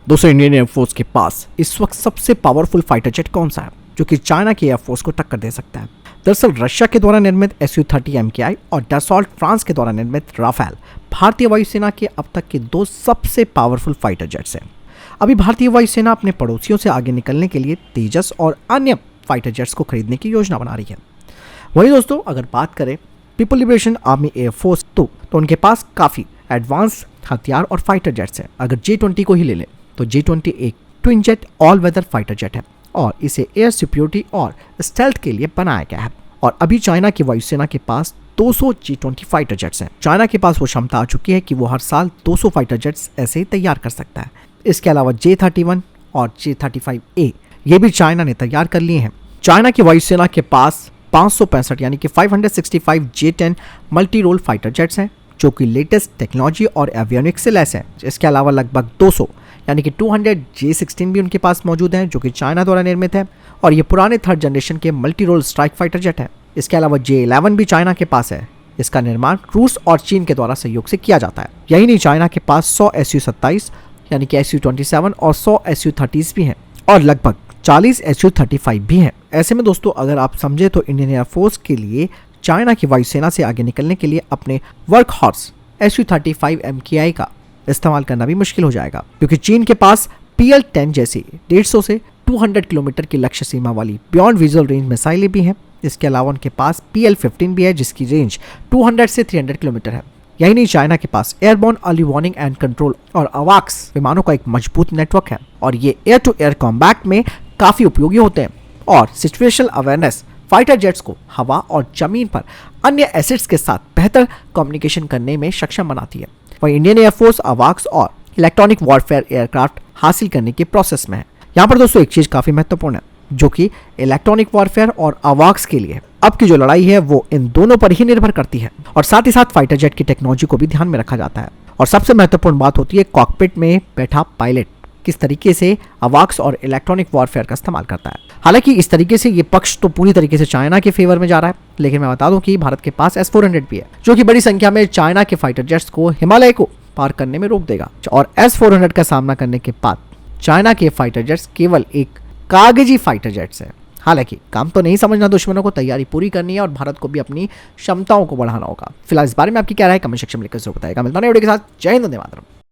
दोस्तों, Indian air force के पास इस वक्त सबसे पावरफुल फाइटर जेट कौन सा है जो कि चाइना की एयरफोर्स को टक्कर दे सकता है? दरअसल रशिया के द्वारा निर्मित Su-30 MKI और डसॉल्ट फ्रांस के द्वारा निर्मित राफेल भारतीय वायुसेना के अब तक के दो सबसे पावरफुल फाइटर जेट्स हैं। अभी भारतीय वायुसेना अपने पड़ोसियों से आगे निकलने के लिए तेजस और अन्य फाइटर जेट्स को खरीदने की योजना बना रही है। वहीं दोस्तों, अगर बात करें पीपल लिबरेशन आर्मी एयरफोर्स तो उनके पास काफ़ी एडवांस हथियार और फाइटर जेट्स हैं। अगर J-20 को ही ले लें तो J-20 एक twin jet all weather fighter jet है और इसे एयर सिक्योरिटी और स्टेल्थ के लिए बनाया गया है। और अभी चाइना की वायुसेना के पास 200 J-20 फाइटर जेट्स हैं। चाइना के पास वो क्षमता आ चुकी है कि वो हर साल 200 फाइटर जेट्स ऐसे ही तैयार कर सकता है। इसके अलावा J-31 और J-35A ये भी चाइना ने तैयार कर लिए हैं। चाइना की वायुसेना के पास 565 यानी कि 565 J-10 multi role fighter jets हैं जो कि लेटेस्ट टेक्नोलॉजी और एवियोनिक्स से लैस हैं। इसके अलावा लगभग 200 यानी कि 200 J-16 भी उनके पास मौजूद हैं जो कि चाइना द्वारा निर्मित है और ये पुराने थर्ड जनरेशन के multi role strike fighter jet है। इसके अलावा J-11 भी चाइना के पास है। इसका निर्माण रूस और चीन के द्वारा सहयोग से किया जाता है। यही नहीं, चाइना के पास 100 Su-27 यानी कि Su-27 और 100 Su-30 भी हैं और लगभग 40 Su-35 भी हैं। ऐसे में दोस्तों, अगर आप समझे तो इंडियन एयरफोर्स के लिए चाइना की वायुसेना से आगे निकलने के लिए अपने वर्क हॉर्स Su-35 MKI का इस्तेमाल करना भी मुश्किल हो जाएगा, क्योंकि चीन के पास PL-10 जैसी 150 से 200 किलोमीटर की लक्ष्य सीमा वाली बियॉन्ड विजुअल रेंज मिसाइलें भी हैं। इसके अलावा उनके पास PL-15 भी है जिसकी रेंज 200 से 300 किलोमीटर है। यही नहीं, चाइना के पास airborne early warning and control और अवाक्स विमानों का एक मजबूत नेटवर्क है और ये एयर टू एयर कॉम्बैट में काफ़ी उपयोगी होते हैं और सिचुएशनल अवेयरनेस फाइटर जेट्स को हवा और जमीन पर अन्य एसेट्स के साथ बेहतर कम्युनिकेशन करने में सक्षम बनाती है। वहीं इंडियन एयरफोर्स अवाक्स और इलेक्ट्रॉनिक वॉरफेयर एयरक्राफ्ट हासिल करने के प्रोसेस में है। यहाँ पर दोस्तों एक चीज़ काफ़ी महत्वपूर्ण है जो कि इलेक्ट्रॉनिक वॉरफेयर और अवाक्स के लिए अब की जो लड़ाई है वो इन दोनों पर ही निर्भर करती है और साथ ही साथ फाइटर जेट की टेक्नोलॉजी को भी ध्यान में रखा जाता है। और सबसे महत्वपूर्ण बात होती है कॉकपिट में बैठा पायलट किस तरीके से अवाक्स और इलेक्ट्रॉनिक वॉरफेयर का इस्तेमाल करता है। हालांकि इस तरीके से ये पक्ष तो पूरी तरीके से चाइना के फेवर में जा रहा है, लेकिन मैं बता दूं कि भारत के पास S-400 भी है जो कि बड़ी संख्या में चाइना के फाइटर जेट्स को हिमालय को पार करने में रोक देगा। और S-400 का सामना करने के बाद चाइना के फाइटर जेट्स केवल एक कागजी फाइटर जेट्स है। हालांकि काम तो नहीं समझना, दुश्मनों को तैयारी पूरी करनी है और भारत को भी अपनी क्षमताओं को बढ़ाना होगा। फिलहाल इस बारे में आपकी क्या राय है कमेंट सेक्शन में लिखकर जरूर बताइएगा। मिलता है वीडियो के साथ। जय हिंद, वंदे मातरम।